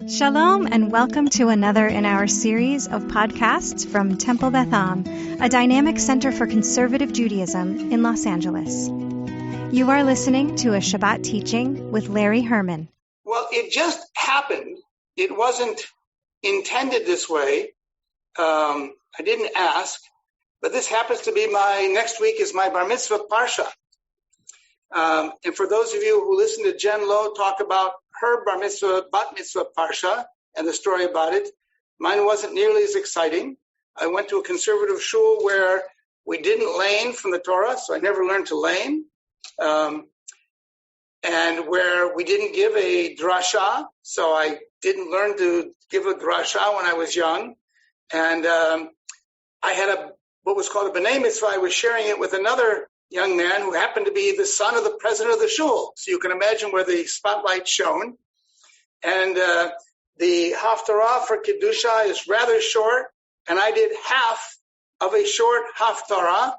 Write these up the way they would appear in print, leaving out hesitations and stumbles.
Shalom and welcome to another in our series of podcasts from Temple Beth Am, a dynamic center for conservative Judaism in Los Angeles. You are listening to a Shabbat teaching with Larry Herman. Well, it just happened. It wasn't intended this way. I didn't ask, but this happens to be next week is my bar mitzvah parsha. And for those of you who listen to Jen Lowe talk about her bat mitzvah parsha and the story about it, mine wasn't nearly as exciting. I went to a conservative shul where we didn't lane from the Torah, so I never learned to lane, and where we didn't give a drasha, so I didn't learn to give a drasha when I was young. And I had what was called a b'nai mitzvah. I was sharing it with another young man who happened to be the son of the president of the shul. So you can imagine where the spotlight shone. And the haftarah for Kedusha is rather short, and I did half of a short haftarah.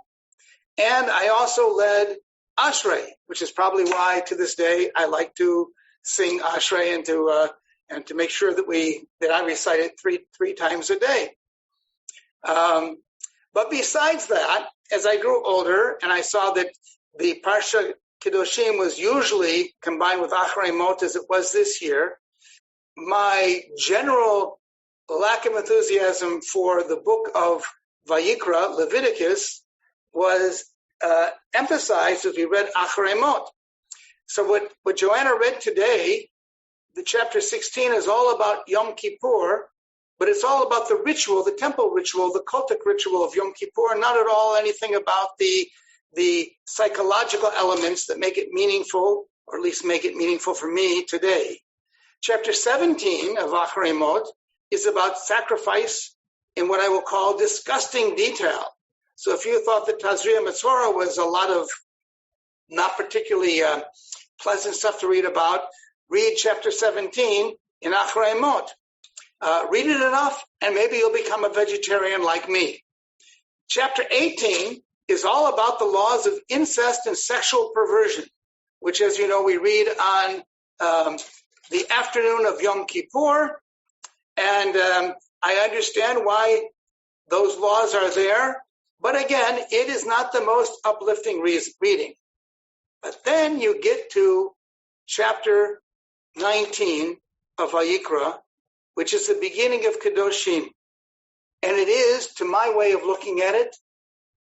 And I also led Ashrei, which is probably why to this day I like to sing Ashrei and to make sure that I recite it three times a day. But besides that, as I grew older and I saw that the Parsha Kedoshim was usually combined with Acharei Mot as it was this year, my general lack of enthusiasm for the book of Vayikra, Leviticus, was emphasized as we read Acharei Mot. So what Joanna read today, the chapter 16, is all about Yom Kippur, but it's all about the ritual, the temple ritual, the cultic ritual of Yom Kippur, not at all anything about the psychological elements that make it meaningful, or at least make it meaningful for me today. Chapter 17 of Acharei Mot is about sacrifice in what I will call disgusting detail. So if you thought that Tazria Metzora was a lot of not particularly pleasant stuff to read about, read chapter 17 in Acharei Mot. Read it enough, and maybe you'll become a vegetarian like me. Chapter 18 is all about the laws of incest and sexual perversion, which, as you know, we read on the afternoon of Yom Kippur. And I understand why those laws are there. But again, it is not the most uplifting reading. But then you get to chapter 19 of Vayikra, which is the beginning of Kedoshim. And it is, to my way of looking at it,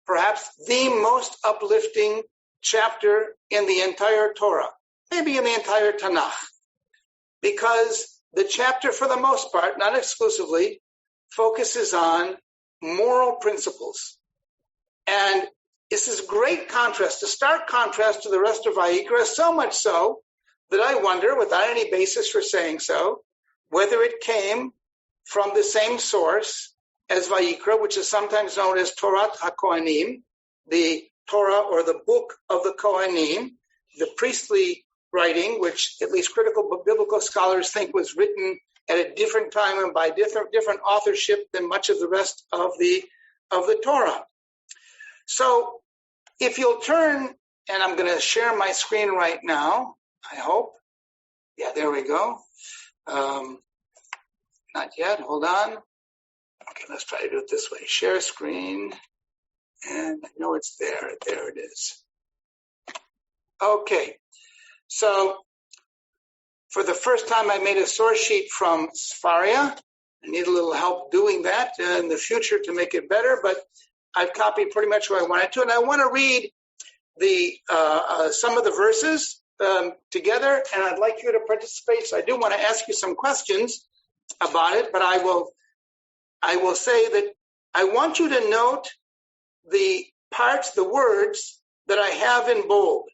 perhaps the most uplifting chapter in the entire Torah, maybe in the entire Tanakh, because the chapter, for the most part, not exclusively, focuses on moral principles. And this is great contrast, a stark contrast to the rest of Vayikra, so much so that I wonder, without any basis for saying so, whether it came from the same source as Vayikra, which is sometimes known as Torat HaKohanim, the Torah or the book of the Kohanim, the priestly writing, which at least critical biblical scholars think was written at a different time and by different authorship than much of the rest of the Torah. So if you'll turn, and I'm going to share my screen right now, I hope. Yeah, there we go. Not yet. Hold on. Okay, let's try to do it this way. Share screen. And I know it's there. There it is. Okay. So for the first time, I made a source sheet from Sfaria. I need a little help doing that in the future to make it better, but I've copied pretty much what I wanted to. And I want to read some of the verses together, and I'd like you to participate. So I do want to ask you some questions about it, but I will say that I want you to note the parts, the words that I have in bold.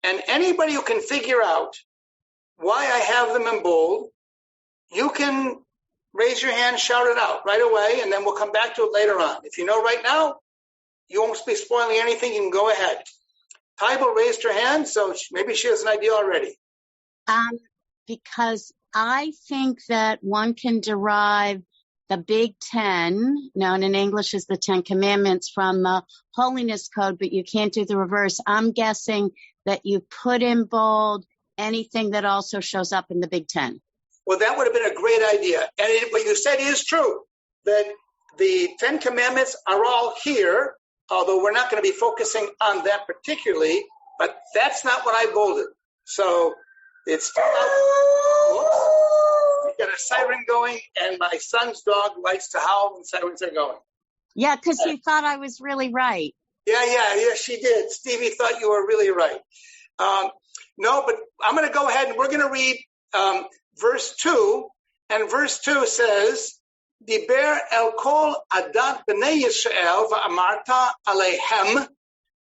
And anybody who can figure out why I have them in bold, you can raise your hand, shout it out right away, and then we'll come back to it later on. If you know right now, you won't be spoiling anything, you can go ahead. Taibo raised her hand, so maybe she has an idea already. Because I think that one can derive the Big Ten, known in English as the Ten Commandments, from the Holiness Code, but you can't do the reverse. I'm guessing that you put in bold anything that also shows up in the Big Ten. Well, that would have been a great idea. And what you said is true, that the 10 Commandments are all here, although we're not going to be focusing on that particularly, but that's not what I bolded. So it's we got a siren going, and my son's dog likes to howl when sirens are going. Yeah, because he thought I was really right. Yeah, she did. Stevie thought you were really right. No, but I'm going to go ahead and we're going to read verse 2. And verse 2 says, Diber el kol adat b'nei Yisrael va'amarta aleihem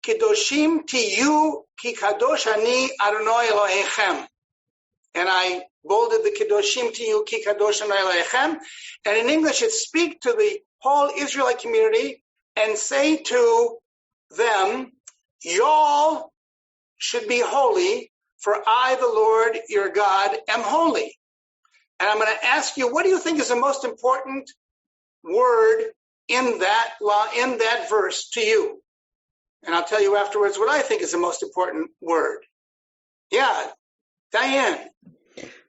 Kedoshim tiyu ki kadosh ani Adonai Elohechem. And I bolded the Kedoshim tiyu ki kadosh ani Elohechem. And in English, it speak to the whole Israelite community and say to them, y'all should be holy, for I, the Lord, your God, am holy. And I'm going to ask you, what do you think is the most important word in that verse to you? And I'll tell you afterwards what I think is the most important word. Yeah, Diane.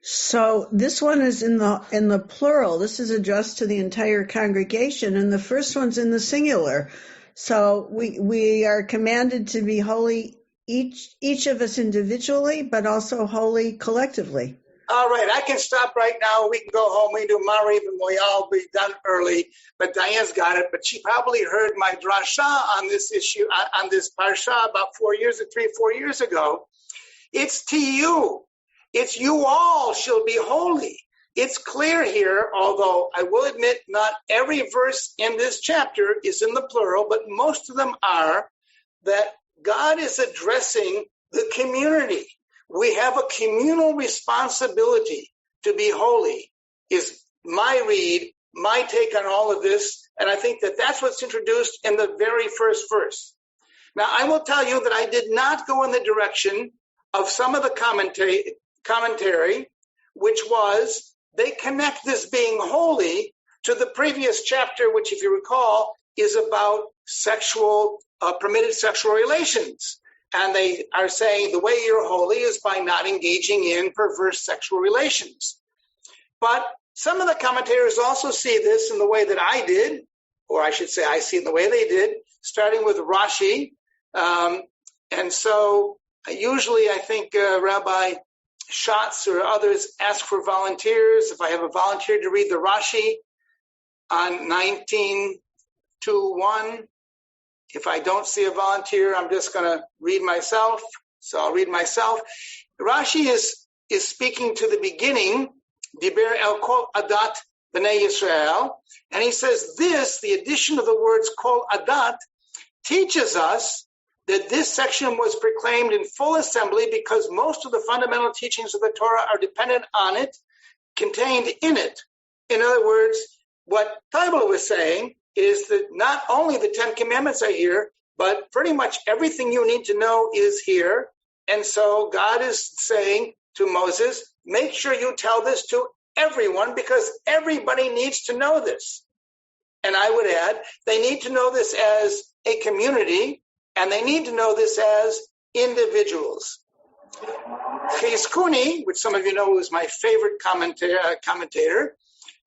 So this one is in the plural. This is addressed to the entire congregation, and the first one's in the singular. So we are commanded to be holy, each of us individually, but also holy collectively. All right, I can stop right now. We can go home. We can do Mariv and Moyal. Be done early. But Diane's got it. But she probably heard my drasha on this issue, on this parsha about 3 or 4 years ago. It's to you. It's you all shall be holy. It's clear here, although I will admit not every verse in this chapter is in the plural, but most of them are, that God is addressing the community. We have a communal responsibility to be holy, is my read, my take on all of this, and I think that that's what's introduced in the very first verse. Now, I will tell you that I did not go in the direction of some of the commentary, which was they connect this being holy to the previous chapter, which, if you recall, is about permitted sexual relations. And they are saying the way you're holy is by not engaging in perverse sexual relations. But some of the commentators also see this in the way that I did, or I should say I see it in the way they did, starting with Rashi. And so usually I think Rabbi Schatz or others ask for volunteers. If I have a volunteer to read the Rashi on 19:2:1, if I don't see a volunteer, I'm just going to read myself. So I'll read myself. Rashi is speaking to the beginning, Diber el kol adat b'nei Yisrael, and he says this, the addition of the words kol adat, teaches us that this section was proclaimed in full assembly because most of the fundamental teachings of the Torah are dependent on it, contained in it. In other words, what Teibel was saying is that not only the 10 Commandments are here, but pretty much everything you need to know is here. And so God is saying to Moses, make sure you tell this to everyone because everybody needs to know this. And I would add, they need to know this as a community, and they need to know this as individuals. Chizkuni, which some of you know is my favorite commentator,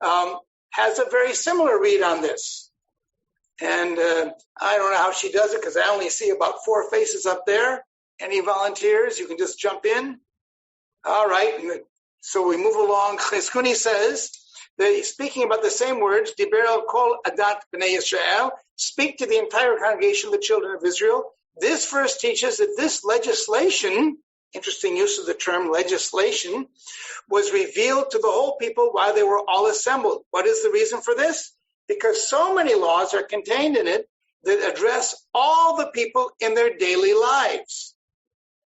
has a very similar read on this. And I don't know how she does it because I only see about 4 faces up there. Any volunteers? You can just jump in. All right. So we move along. Chizkuni says that he's speaking about the same words, Diber el kol adat b'nei Yisrael, speak to the entire congregation of the children of Israel. This verse teaches that this legislation, interesting use of the term legislation, was revealed to the whole people while they were all assembled. What is the reason for this? Because so many laws are contained in it that address all the people in their daily lives.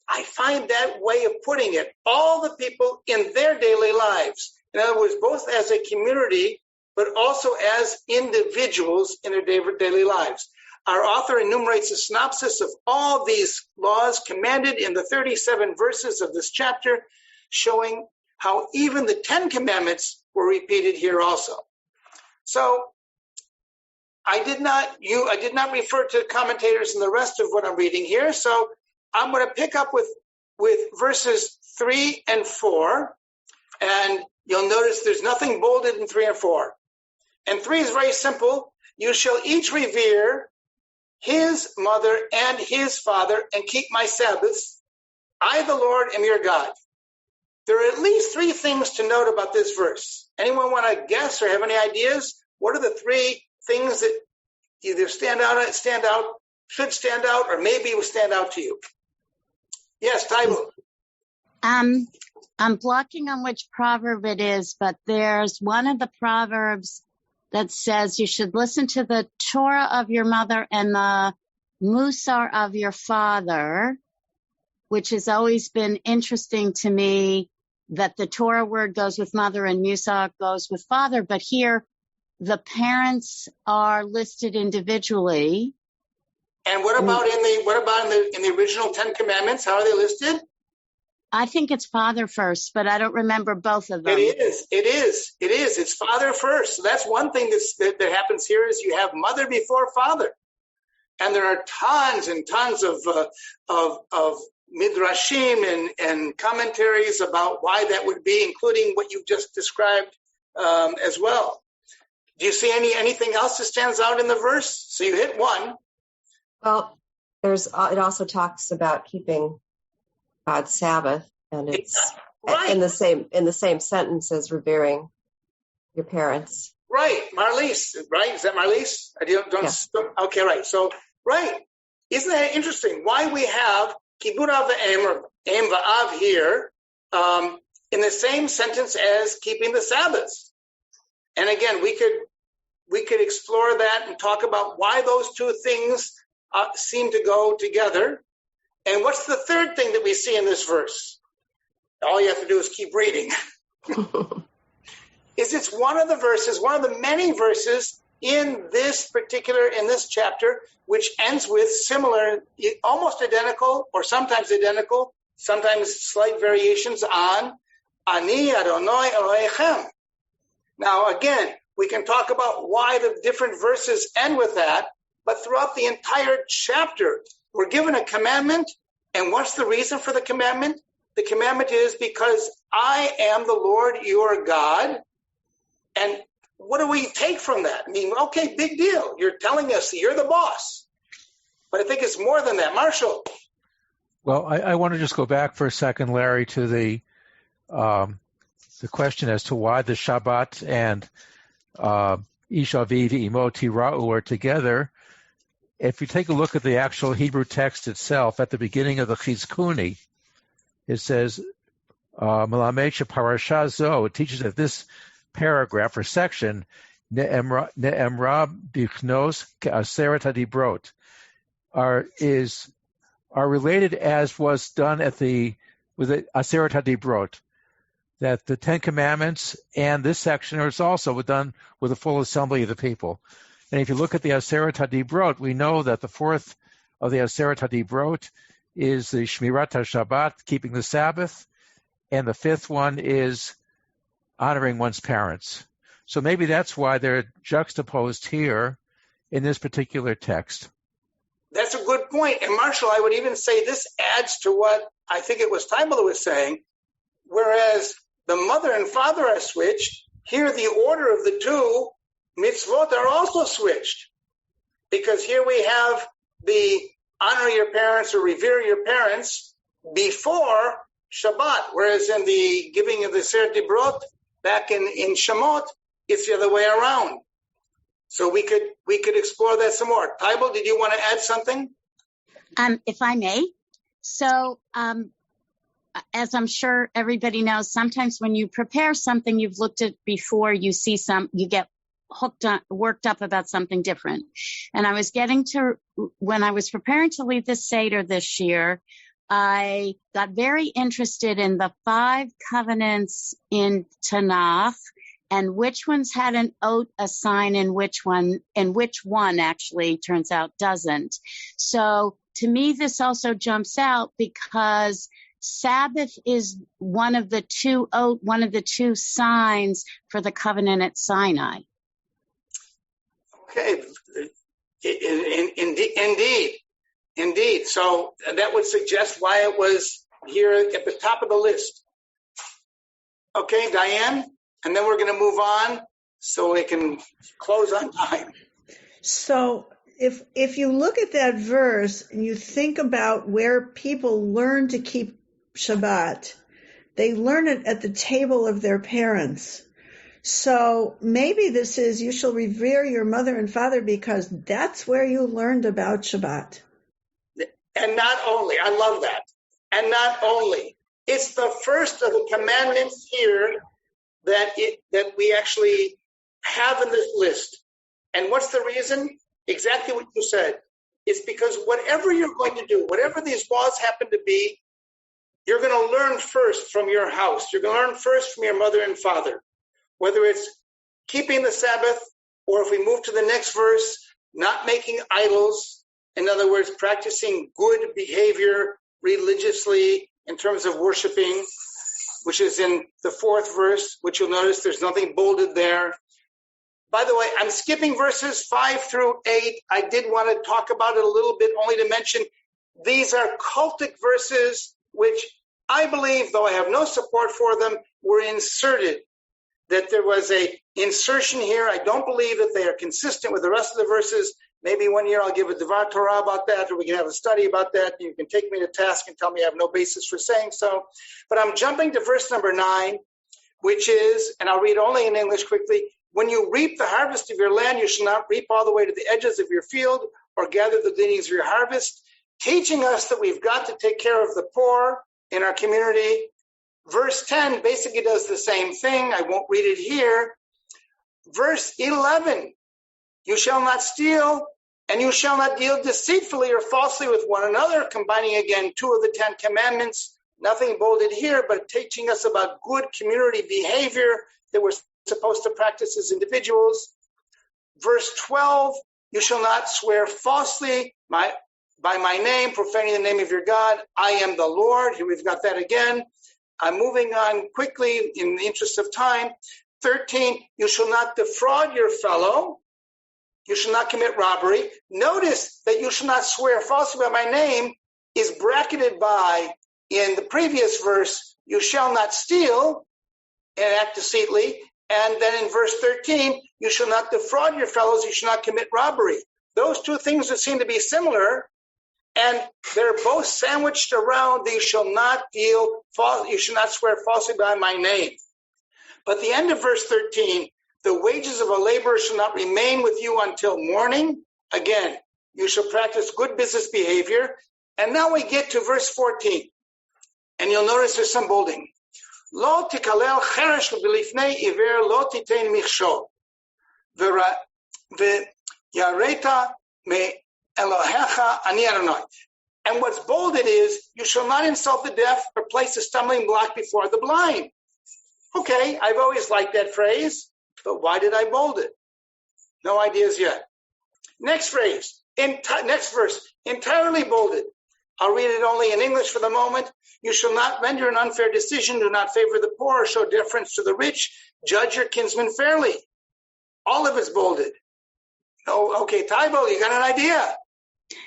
I find that way of putting it, all the people in their daily lives. In other words, both as a community, but also as individuals in their daily lives. Our author enumerates a synopsis of all these laws commanded in the 37 verses of this chapter, showing how even the 10 Commandments were repeated here also. So I did not refer to commentators in the rest of what I'm reading here. So I'm going to pick up with verses 3 and 4. And you'll notice there's nothing bolded in 3 and 4. And 3 is very simple. You shall each revere his mother and his father and keep my Sabbaths. I, the Lord, am your God. There are at least 3 things to note about this verse. Anyone want to guess or have any ideas? What are the 3 things that either should stand out, or maybe will stand out to you? Yes, Taibo. I'm blocking on which proverb it is, but there's one of the proverbs that says you should listen to the Torah of your mother and the Musar of your father, which has always been interesting to me, that the Torah word goes with mother and Musar goes with father. But here, the parents are listed individually. And what about in the original 10 Commandments? How are they listed? I think it's father first, but I don't remember both of them. It is. It's father first. So that's one thing that happens here is you have mother before father. And there are tons and tons of midrashim and commentaries about why that would be, including what you've just described as well. Do you see anything else that stands out in the verse? So you hit one. Well, it also talks about keeping God's Sabbath, and it's right in the same sentence as revering your parents. Right, Marlies, right? Is that Marlies? Okay, right. So, right. Isn't that interesting? Why we have Kibud Av V'Am or Am V'Av here in the same sentence as keeping the Sabbaths. And again, we could explore that and talk about why those 2 things seem to go together. And what's the third thing that we see in this verse? All you have to do is keep reading. It's one of the many verses in this chapter, which ends with similar, almost identical, or sometimes identical, sometimes slight variations on Ani Adonai Elohechem. Now, again, we can talk about why the different verses end with that, but throughout the entire chapter, we're given a commandment. And what's the reason for the commandment? The commandment is because I am the Lord your God. And what do we take from that? I mean, okay, big deal. You're telling us that you're the boss. But I think it's more than that. Marshall. Well, I want to just go back for a second, Larry, to the question as to why the Shabbat and Isha V'Imo Tira'u are together. If you take a look at the actual Hebrew text itself, at the beginning of the Chizkuni, it says, Melamed Parasha Zo, it teaches that this paragraph or section, Ne'emra Bichnos Ke'aseret HaDibrot, are related as was done with the Aseret HaDibrot, that the 10 Commandments and this section is also done with a full assembly of the people. And if you look at the Aseret HaDibrot, we know that the 4th of the Aseret HaDibrot is the Shmirat HaShabbat, keeping the Sabbath, and the 5th one is honoring one's parents. So maybe that's why they're juxtaposed here in this particular text. That's a good point. And Marshall, I would even say this adds to what I think it was Taimala was saying, whereas the mother and father are switched, here the order of the 2 mitzvot are also switched, because here we have the honor your parents or revere your parents before Shabbat, whereas in the giving of the Aseret Dibrot back in Shemot, it's the other way around. So we could explore that some more. Taibo, did you want to add something? If I may. So, as I'm sure everybody knows, sometimes when you prepare something you've looked at before, you get worked up about something different. And I was when I was preparing to lead the Seder this year, I got very interested in the 5 covenants in Tanakh and which ones had an oath, a sign, and which one actually turns out doesn't. So to me, this also jumps out because Sabbath is one of the 2 signs for the covenant at Sinai. Okay, indeed. So that would suggest why it was here at the top of the list. Okay, Diane? And then we're going to move on so we can close on time. So if you look at that verse and you think about where people learn to keep Shabbat, they learn it at the table of their parents. So maybe this is, you shall revere your mother and father because that's where you learned about Shabbat. And not only, I love that. And not only, it's the first of the commandments here that we actually have in this list. And what's the reason? Exactly what you said. It's because whatever you're going to do, whatever these laws happen to be, you're going to learn first from your house. You're going to learn first from your mother and father. Whether it's keeping the Sabbath, or if we move to the next verse, not making idols. In other words, practicing good behavior religiously in terms of worshiping, which is in the 4th verse, which you'll notice there's nothing bolded there. By the way, I'm skipping verses 5 through 8. I did want to talk about it a little bit, only to mention these are cultic verses, which I believe, though I have no support for them, were inserted. That there was a insertion here. I don't believe that they are consistent with the rest of the verses. Maybe one year I'll give a Devar Torah about that, or we can have a study about that. You can take me to task and tell me I have no basis for saying so. But I'm jumping to verse number 9, which is, and I'll read only in English quickly, when you reap the harvest of your land, you shall not reap all the way to the edges of your field or gather the gleanings of your harvest, teaching us that we've got to take care of the poor in our community. Verse 10 basically does the same thing. I won't read it here. Verse 11, you shall not steal, and you shall not deal deceitfully or falsely with one another, combining again 2 of the 10 commandments. Nothing bolded here, but teaching us about good community behavior that we're supposed to practice as individuals. Verse 12, you shall not swear falsely by my name, profaning the name of your God. I am the Lord. Here we've got that again. I'm moving on quickly in the interest of time. 13, you shall not defraud your fellow. You shall not commit robbery. Notice that you shall not swear falsely by my name is bracketed by, in the previous verse, you shall not steal and act deceitfully. And then in verse 13, you shall not defraud your fellows. You shall not commit robbery. Those two things that seem to be similar, and they're both sandwiched around, you shall not swear falsely by my name. But the end of verse 13, the wages of a laborer shall not remain with you until morning. Again, you shall practice good business behavior. And now we get to verse 14. And you'll notice there's some bolding. Lo tikalel cheresh b'lifnei iver lo titein michshol. V'yareta me Elohecha ani Adonai. And what's bolded is, you shall not insult the deaf or place a stumbling block before the blind. Okay, I've always liked that phrase, but why did I bold it? No ideas yet. Next phrase, next verse, entirely bolded. I'll read it only in English for the moment. You shall not render an unfair decision, do not favor the poor, or show deference to the rich, judge your kinsman fairly. All of it's bolded. Oh, okay, Taibo, you got an idea?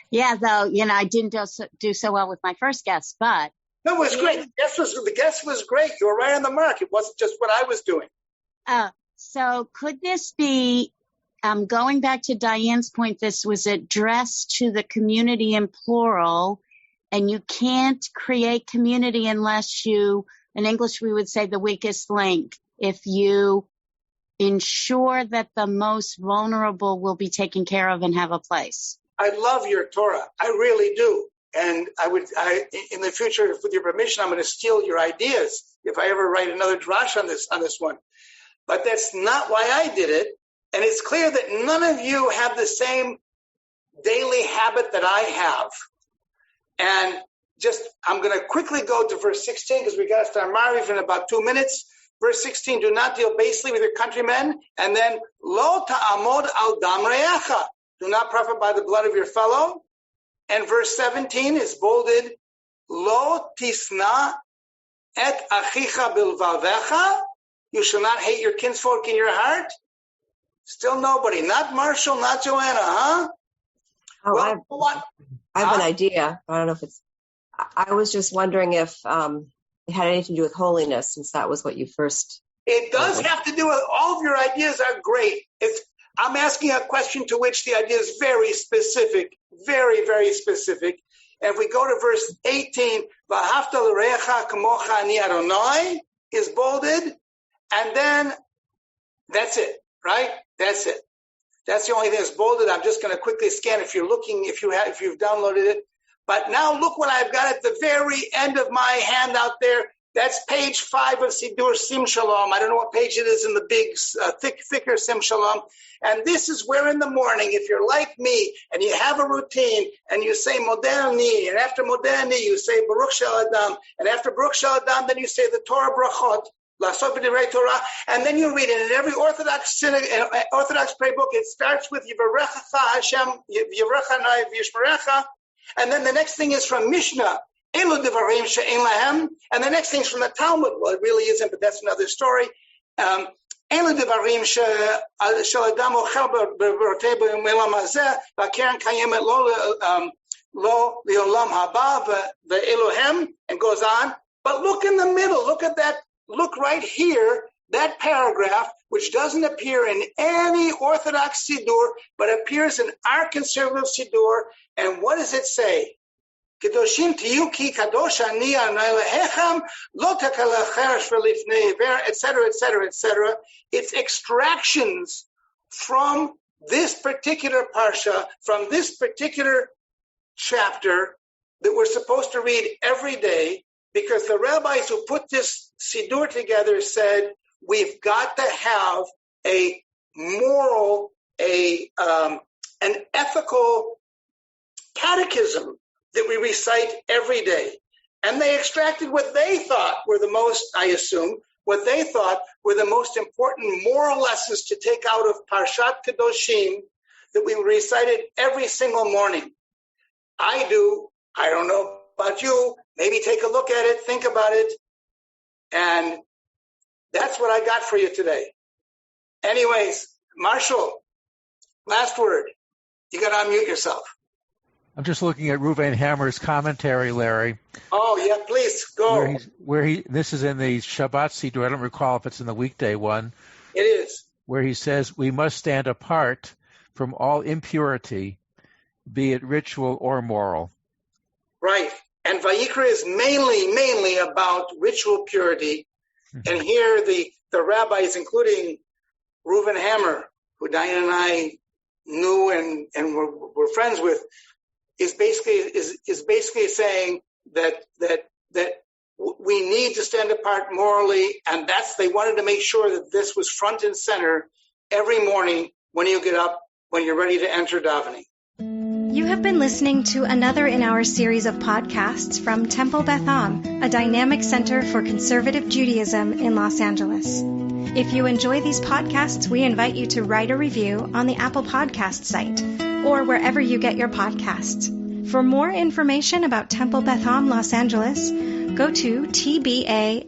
Yeah, though, I didn't do so well with my first guess, but. No, it was great. The guess was great. You were right on the mark. It wasn't just what I was doing. So could this be, going back to Diane's point, this was addressed to the community in plural, and you can't create community unless you, in English we would say the weakest link, if you ensure that the most vulnerable will be taken care of and have a place. I love your Torah. I really do. And in the future, with your permission, I'm going to steal your ideas if I ever write another drash on this one. But that's not why I did it. And it's clear that none of you have the same daily habit that I have. And I'm going to quickly go to verse 16 because we got to start Mariv in about 2 minutes. Verse 16, do not deal basely with your countrymen. And then, lo ta'amod al dam re'echa. Do not profit by the blood of your fellow. And verse 17 is bolded, lo tisna et achicha bilvavecha. You shall not hate your kinsfolk in your heart. Still nobody. Not Marshall, not Joanna, huh? Oh, well, I have an idea. I don't know if it's, I was just wondering if it had anything to do with holiness, since that was what you first. It does have to do with, all of your ideas are great. I'm asking a question to which the idea is very specific, very, very specific. And if we go to verse 18, V'ahavta l'reacha kamocha ani Adonai is bolded, and then that's it, right? That's it. That's the only thing that's bolded. I'm just going to quickly scan if you're looking, if you've downloaded it. But now look what I've got at the very end of my handout there. That's page 5 of Sidur Sim Shalom. I don't know what page it is in the big, thicker Sim Shalom. And this is where in the morning, if you're like me and you have a routine and you say Modani, and after Modani you say Baruch Shel Adam, and after Baruch Shel Adam then you say the Torah Brachot, Lasot B'divrei Torah, and then you read it. In every Orthodox prayer book, it starts with Yivarechacha Hashem, Yivarecha Nai V'yishmerecha, and then the next thing is from Mishnah, Elu Devarim She'en Lahem, and the next thing is from the Talmud. Well, it really isn't, but that's another story. Elu Devarim She'el Adam Ochel B'rotei B'Olam Hazeh V'Keren Kayemet Lo L'Olam Haba V'Elohem, and goes on. But look in the middle. Look at that. Look right here. That paragraph, which doesn't appear in any Orthodox Siddur, but appears in our conservative Siddur. And what does it say? Kedoshim tiyu ki kadosh ani anay lehechem lo takala cheresh v'lifnei iver, etc., etc., etc. It's extractions from this particular parsha, from this particular chapter that we're supposed to read every day, because the rabbis who put this Siddur together said, we've got to have a moral, an ethical catechism that we recite every day. And they extracted what they thought were the most, I assume, what they thought were the most important moral lessons to take out of Parshat Kedoshim that we recited every single morning. I do. I don't know about you. Maybe take a look at it, think about it. And that's what I got for you today. Anyways, Marshall, last word. You got to unmute yourself. I'm just looking at Reuven Hammer's commentary, Larry. Oh, yeah, please, go. This is in the Shabbat Siddur. I don't recall if it's in the weekday one. It is. Where he says, we must stand apart from all impurity, be it ritual or moral. Right. And Vayikra is mainly about ritual purity. And here the rabbis, including Reuven Hammer, who Diane and I knew and were friends with, is basically saying that we need to stand apart morally, and they wanted to make sure that this was front and center every morning when you get up, when you're ready to enter davening. You have been listening to another in our series of podcasts from Temple Beth Am, a dynamic center for conservative Judaism in Los Angeles. If you enjoy these podcasts, we invite you to write a review on the Apple Podcast site or wherever you get your podcasts. For more information about Temple Beth Am Los Angeles, go to tbala.org.